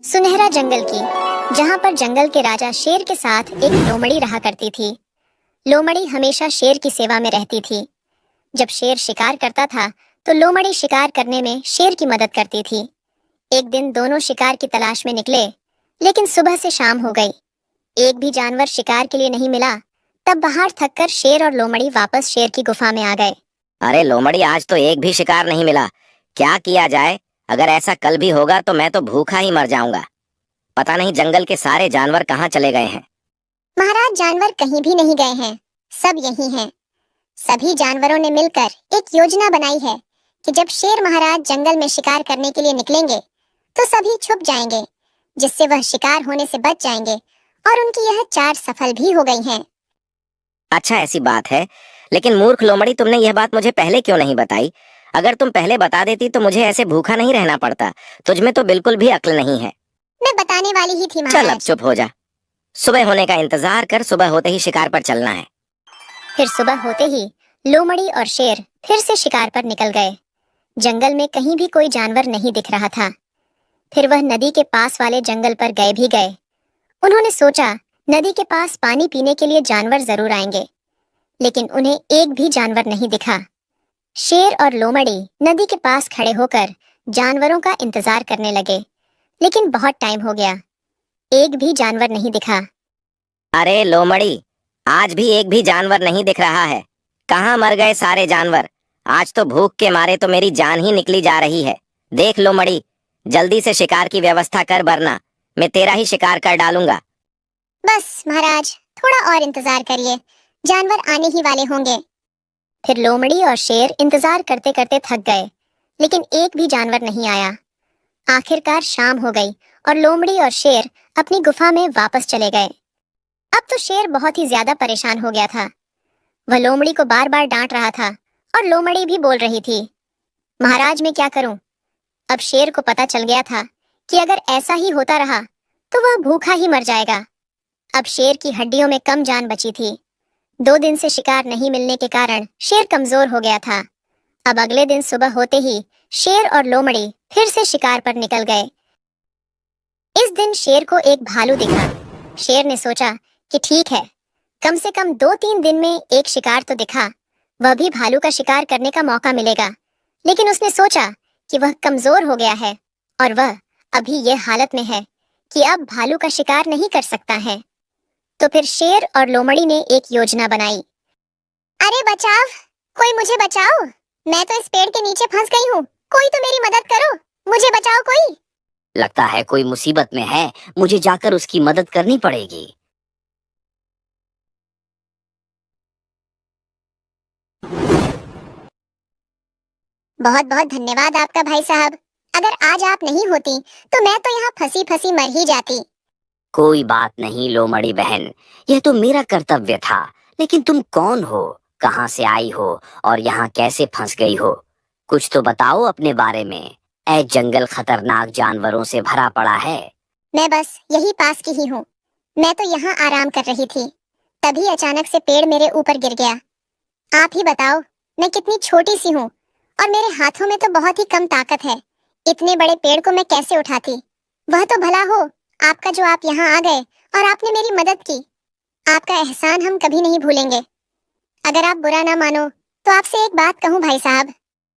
सुनहरा जंगल की, जहां पर जंगल के राजा शेर के साथ एक लोमड़ी रहा करती थी। लोमड़ी हमेशा शेर की सेवा में रहती थी। जब शेर शिकार करता था तो लोमड़ी शिकार करने में शेर की मदद करती थी। एक दिन दोनों शिकार की तलाश में निकले, लेकिन सुबह से शाम हो गई। एक भी जानवर शिकार के लिए नहीं मिला। तब बाहर थककर शेर और लोमड़ी वापस शेर की गुफा में आ गए। अरे लोमड़ी, आज तो एक भी शिकार नहीं मिला। क्या किया जाए? अगर ऐसा कल भी होगा तो मैं तो भूखा ही मर जाऊंगा। पता नहीं जंगल के सारे जानवर कहाँ चले गए हैं। महाराज, जानवर कहीं भी नहीं गए हैं, सब यही हैं। सभी जानवरों ने मिलकर एक योजना बनाई है कि जब शेर महाराज जंगल में शिकार करने के लिए निकलेंगे तो सभी छुप जाएंगे, जिससे वह शिकार होने से बच जाएंगे, और उनकी यह चाल सफल भी हो गई है। अच्छा, ऐसी बात है। लेकिन मूर्ख लोमड़ी, तुमने यह बात मुझे पहले क्यों नहीं बताई? अगर तुम पहले बता देती तो मुझे ऐसे भूखा नहीं रहना पड़ता। तुझमें तो बिल्कुल भी अक्ल नहीं है। मैं बताने वाली ही थी चल अब महाराज। चुप हो जा। सुबह होने का इंतजार कर, सुबह होते ही शिकार पर चलना है। फिर सुबह होते ही लोमड़ी और शेर फिर से शिकार पर निकल गए। जंगल में कहीं भी कोई जानवर नहीं दिख रहा था। फिर वह नदी के पास वाले जंगल पर गए भी गए। उन्होंने सोचा नदी के पास पानी पीने के लिए जानवर जरूर आएंगे, लेकिन उन्हें एक भी जानवर नहीं दिखा। शेर और लोमड़ी नदी के पास खड़े होकर जानवरों का इंतजार करने लगे, लेकिन बहुत टाइम हो गया, एक भी जानवर नहीं दिखा। अरे लोमड़ी, आज भी एक भी जानवर नहीं दिख रहा है। कहाँ मर गए सारे जानवर? आज तो भूख के मारे तो मेरी जान ही निकली जा रही है। देख लोमड़ी, जल्दी से शिकार की व्यवस्था कर, वरना मैं तेरा ही शिकार कर डालूंगा। बस महाराज, थोड़ा और इंतजार करिए, जानवर आने ही वाले होंगे। फिर लोमड़ी और शेर इंतजार करते करते थक गए, लेकिन एक भी जानवर नहीं आया। आखिरकार शाम हो गई और लोमड़ी और शेर अपनी गुफा में वापस चले गए। अब तो शेर बहुत ही ज्यादा परेशान हो गया था। वह लोमड़ी को बार बार डांट रहा था और लोमड़ी भी बोल रही थी, महाराज मैं क्या करूं? अब शेर को पता चल गया था कि अगर ऐसा ही होता रहा तो वह भूखा ही मर जाएगा। अब शेर की हड्डियों में कम जान बची थी। 2 दिन से शिकार नहीं मिलने के कारण शेर कमजोर हो गया था। अब अगले दिन सुबह होते ही शेर और लोमड़ी फिर से शिकार पर निकल गए। इस दिन शेर को एक भालू दिखा। शेर ने सोचा कि ठीक है, कम से कम 2-3 दिन में एक शिकार तो दिखा, वह भी भालू का शिकार करने का मौका मिलेगा। लेकिन उसने सोचा कि वह कमजोर हो गया है और वह अभी ये हालत में है कि अब भालू का शिकार नहीं कर सकता है। तो फिर शेर और लोमड़ी ने एक योजना बनाई। अरे बचाओ, कोई मुझे बचाओ, मैं तो इस पेड़ के नीचे फंस गई हूँ, कोई तो मेरी मदद करो, मुझे बचाओ कोई। लगता है कोई मुसीबत में है, मुझे जाकर उसकी मदद करनी पड़ेगी। बहुत बहुत धन्यवाद आपका भाई साहब। अगर आज आप नहीं होती तो मैं तो यहाँ फंसी फंसी मर ही जाती। कोई बात नहीं लोमड़ी बहन, यह तो मेरा कर्तव्य था। लेकिन तुम कौन हो, कहाँ से आई हो और यहाँ कैसे फंस गई हो? कुछ तो बताओ अपने बारे में। ऐ जंगल खतरनाक जानवरों से भरा पड़ा है। मैं बस यही पास की ही हूँ। मैं तो यहाँ आराम कर रही थी, तभी अचानक से पेड़ मेरे ऊपर गिर गया। आप ही बताओ, मैं कितनी छोटी सी हूँ और मेरे हाथों में तो बहुत ही कम ताकत है। इतने बड़े पेड़ को मैं कैसे उठाती? वह तो भला हो आपका जो आप यहाँ आ गए और आपने मेरी मदद की। आपका एहसान हम कभी नहीं भूलेंगे। अगर आप बुरा ना मानो तो आपसे एक बात कहूँ भाई साहब।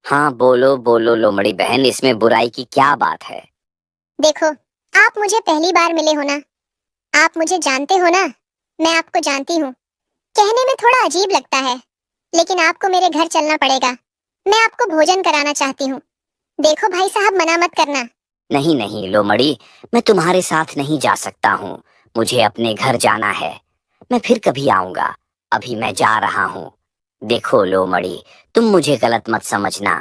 हाँ बोलो बोलो लोमड़ी बहन, इसमें बुराई की क्या बात है? देखो, आप मुझे पहली बार मिले हो ना, आप मुझे जानते हो ना, मैं आपको जानती हूँ। कहने में थोड़ा अजीब लगता है, लेकिन आपको मेरे घर चलना पड़ेगा। मैं आपको भोजन कराना चाहती हूँ। देखो भाई साहब, मना मत करना। नहीं नहीं लोमड़ी, मैं तुम्हारे साथ नहीं जा सकता हूँ। मुझे अपने घर जाना है। मैं फिर कभी आऊंगा, अभी मैं जा रहा हूँ। देखो लोमड़ी, तुम मुझे गलत मत समझना।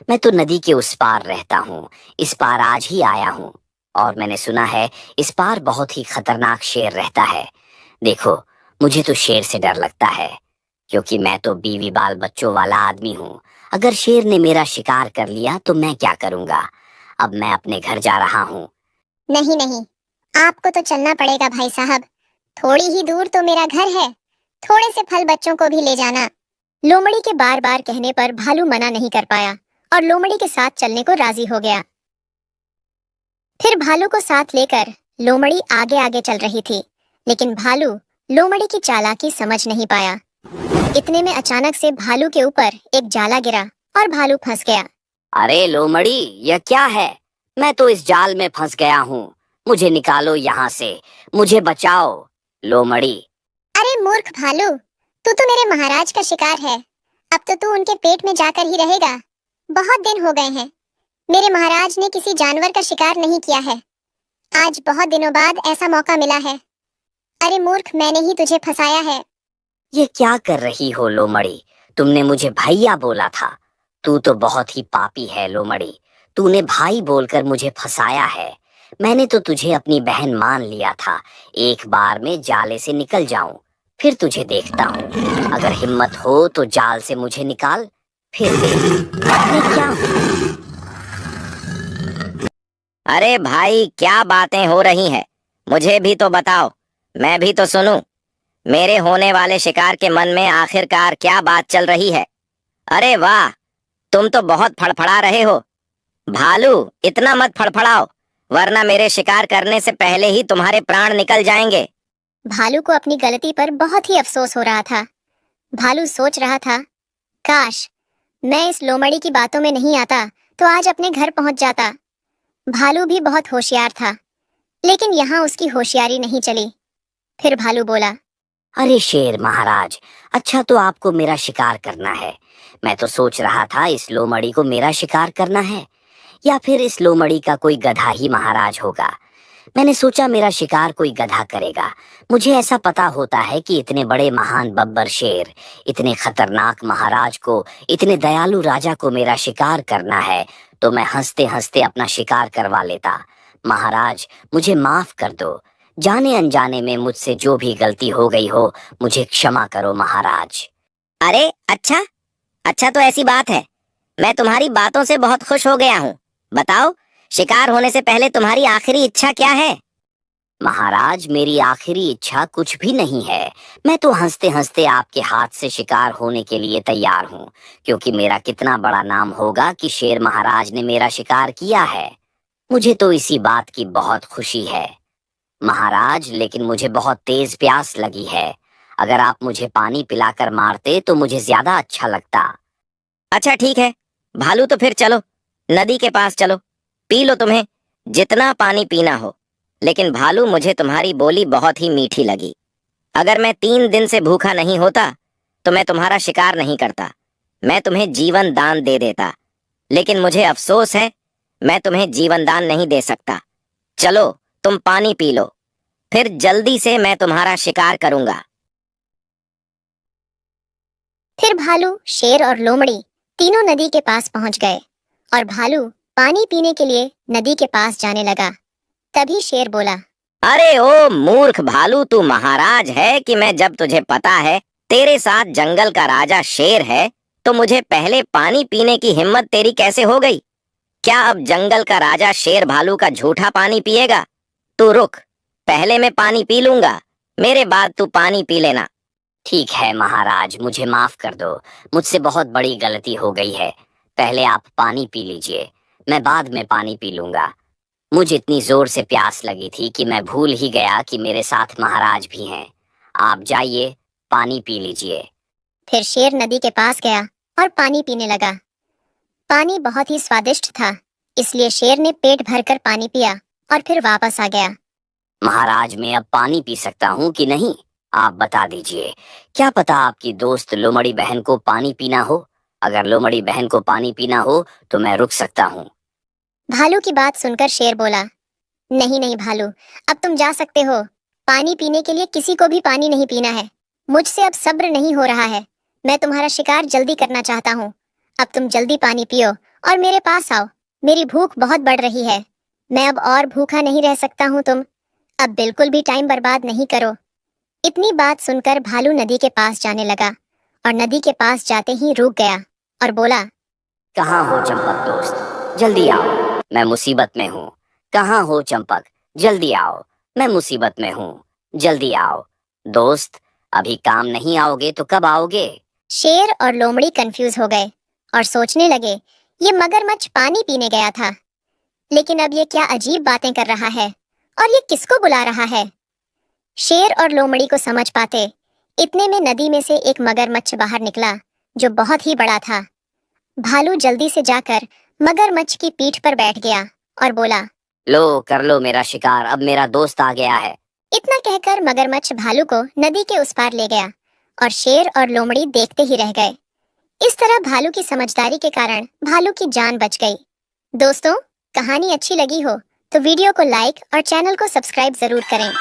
मैं तो नदी के उस पार रहता हूँ, इस पार आज ही आया हूँ। और मैंने सुना है इस पार बहुत ही खतरनाक शेर रहता है। देखो, मुझे तो शेर से डर लगता है, क्योंकि मैं तो बीवी बाल बच्चों वाला आदमी हूँ। अगर शेर ने मेरा शिकार कर लिया तो मैं क्या करूँगा? अब मैं अपने घर जा रहा हूँ। नहीं नहीं, आपको तो चलना पड़ेगा भाई साहब। थोड़ी ही दूर तो मेरा घर है, थोड़े से फल बच्चों को भी ले जाना। लोमड़ी के बार बार कहने पर भालू मना नहीं कर पाया और लोमड़ी के साथ चलने को राजी हो गया। फिर भालू को साथ लेकर लोमड़ी आगे आगे चल रही थी, लेकिन भालू लोमड़ी की चालाकी समझ नहीं पाया। इतने में अचानक से भालू के ऊपर एक जाला गिरा और भालू फंस गया। अरे लोमड़ी, यह क्या है? मैं तो इस जाल में फंस गया हूँ। मुझे निकालो यहाँ से, मुझे बचाओ लोमड़ी। अरे मूर्ख भालू, तू तो मेरे महाराज का शिकार है। अब तो तू उनके पेट में जाकर ही रहेगा। बहुत दिन हो गए हैं, मेरे महाराज ने किसी जानवर का शिकार नहीं किया है। आज बहुत दिनों बाद ऐसा मौका मिला है। अरे मूर्ख, मैंने ही तुझे फंसाया है। ये क्या कर रही हो लोमड़ी? तुमने मुझे भैया बोला था। तू तो बहुत ही पापी है लोमड़ी। तूने भाई बोलकर मुझे फंसाया है। मैंने तो तुझे अपनी बहन मान लिया था। एक बार में जाले से निकल जाऊं, फिर तुझे देखता हूँ। अगर हिम्मत हो तो जाल से मुझे निकाल, फिर देख मैं क्या हूँ। अरे भाई, क्या बातें हो रही हैं? मुझे भी तो बताओ, मैं भी तो सुनूं। मेरे होने वाले शिकार के मन में आखिरकार क्या बात चल रही है? अरे वाह, तुम तो बहुत फड़फड़ा रहे हो। भालू, इतना मत फड़फड़ाओ, वरना मेरे शिकार करने से पहले ही तुम्हारे प्राण निकल जाएंगे। भालू को अपनी गलती पर बहुत ही अफसोस हो रहा था। भालू सोच रहा था, काश मैं इस लोमड़ी की बातों में नहीं आता तो आज अपने घर पहुंच जाता। भालू भी बहुत होशियार था, लेकिन यहाँ उसकी होशियारी नहीं चली। फिर भालू बोला, अरे शेर महाराज, अच्छा तो आपको मेरा शिकार करना है। मैं तो सोच रहा था इस लोमड़ी को मेरा शिकार करना है, या फिर इस लोमड़ी का कोई गधा ही महाराज होगा। मैंने सोचा मेरा शिकार कोई गधा करेगा। मुझे ऐसा पता होता है कि इतने बड़े महान बब्बर शेर, इतने खतरनाक महाराज को, इतने दयालु राजा को मेरा शिकार करना है, तो मैं हंसते हंसते अपना शिकार करवा लेता। महाराज, मुझे माफ कर दो। जाने अनजाने में मुझसे जो भी गलती हो गई हो, मुझे क्षमा करो महाराज। अरे अच्छा, अच्छा तो ऐसी बात है। मैं तुम्हारी बातों से बहुत खुश हो गया हूँ। बताओ, शिकार होने से पहले तुम्हारी आखिरी इच्छा क्या है? महाराज, मेरी आखिरी इच्छा कुछ भी नहीं है। मैं तो हंसते हंसते आपके हाथ से शिकार होने के लिए तैयार हूँ, क्योंकि मेरा कितना बड़ा नाम होगा कि शेर महाराज ने मेरा शिकार किया है। मुझे तो इसी बात की बहुत खुशी है महाराज, लेकिन मुझे बहुत तेज प्यास लगी है। अगर आप मुझे पानी पिलाकर मारते तो मुझे ज्यादा अच्छा लगता। अच्छा ठीक है भालू, तो फिर चलो, नदी के पास चलो, पी लो तुम्हें जितना पानी पीना हो। लेकिन भालू, मुझे तुम्हारी बोली बहुत ही मीठी लगी। अगर मैं 3 दिन से भूखा नहीं होता तो मैं तुम्हारा शिकार नहीं करता। मैं तुम्हें जीवन दान दे देता, लेकिन मुझे अफसोस है, मैं तुम्हें जीवन दान नहीं दे सकता। चलो, तुम पानी पी लो, फिर जल्दी से मैं तुम्हारा शिकार करूंगा। फिर भालू, शेर और लोमड़ी तीनों नदी के पास पहुंच गए और भालू पानी पीने के लिए नदी के पास जाने लगा। तभी शेर बोला, अरे ओ मूर्ख भालू, तू महाराज है कि मैं? जब तुझे पता है तेरे साथ जंगल का राजा शेर है, तो मुझे पहले पानी पीने की हिम्मत तेरी कैसे हो गई? क्या अब जंगल का राजा शेर भालू का झूठा पानी पिएगा? तू रुक, पहले मैं पानी पी लूंगा, मेरे बाद तू पानी पी लेना। ठीक है महाराज, मुझे माफ कर दो। मुझसे बहुत बड़ी गलती हो गई है। पहले आप पानी पी लीजिए, मैं बाद में पानी पी लूंगा। मुझे इतनी जोर से प्यास लगी थी कि मैं भूल ही गया कि मेरे साथ महाराज भी हैं। आप जाइए, पानी पी लीजिए। फिर शेर नदी के पास गया और पानी पीने लगा। पानी बहुत ही स्वादिष्ट था, इसलिए शेर ने पेट भरकर पानी पिया और फिर वापस आ गया। महाराज, मैं अब पानी पी सकता हूँ कि नहीं? आप बता दीजिए। क्या पता आपकी दोस्त लोमड़ी बहन को पानी पीना हो। अगर लोमड़ी बहन को पानी पीना हो तो मैं रुक सकता हूँ। भालू की बात सुनकर शेर बोला, नहीं नहीं भालू, अब तुम जा सकते हो। पानी पीने के लिए किसी को भी पानी नहीं पीना है। मुझसे अब सब्र नहीं हो रहा है। मैं तुम्हारा शिकार जल्दी करना चाहता हूँ। अब तुम जल्दी पानी पियो और मेरे पास आओ। मेरी भूख बहुत बढ़ रही है। मैं अब और भूखा नहीं रह सकता हूँ। तुम अब बिल्कुल भी टाइम बर्बाद नहीं करो। इतनी बात सुनकर भालू नदी के पास जाने लगा और नदी के पास जाते ही रुक गया और बोला, कहाँ हो चंपक दोस्त, जल्दी आओ, मैं मुसीबत में हूँ। कहाँ हो चंपक, जल्दी आओ, मैं मुसीबत में हूँ। जल्दी आओ दोस्त, अभी काम नहीं आओगे तो कब आओगे? शेर और लोमड़ी कंफ्यूज हो गए और सोचने लगे, ये मगरमच्छ पानी पीने गया था। लेकिन अब ये क्या अजीब बातें कर रहा है और ये किसको बुला रहा है? शेर और लोमड़ी को समझ पाते इतने में नदी में से एक मगरमच्छ बाहर निकला जो बहुत ही बड़ा था। भालू जल्दी से जाकर मगरमच्छ की पीठ पर बैठ गया और बोला, लो कर लो मेरा शिकार, अब मेरा दोस्त आ गया है। इतना कहकर मगरमच्छ भालू को नदी के उस पार ले गया और शेर और लोमड़ी देखते ही रह गए। इस तरह भालू की समझदारी के कारण भालू की जान बच गई। दोस्तों, कहानी अच्छी लगी हो तो वीडियो को लाइक और चैनल को सब्सक्राइब जरूर करें।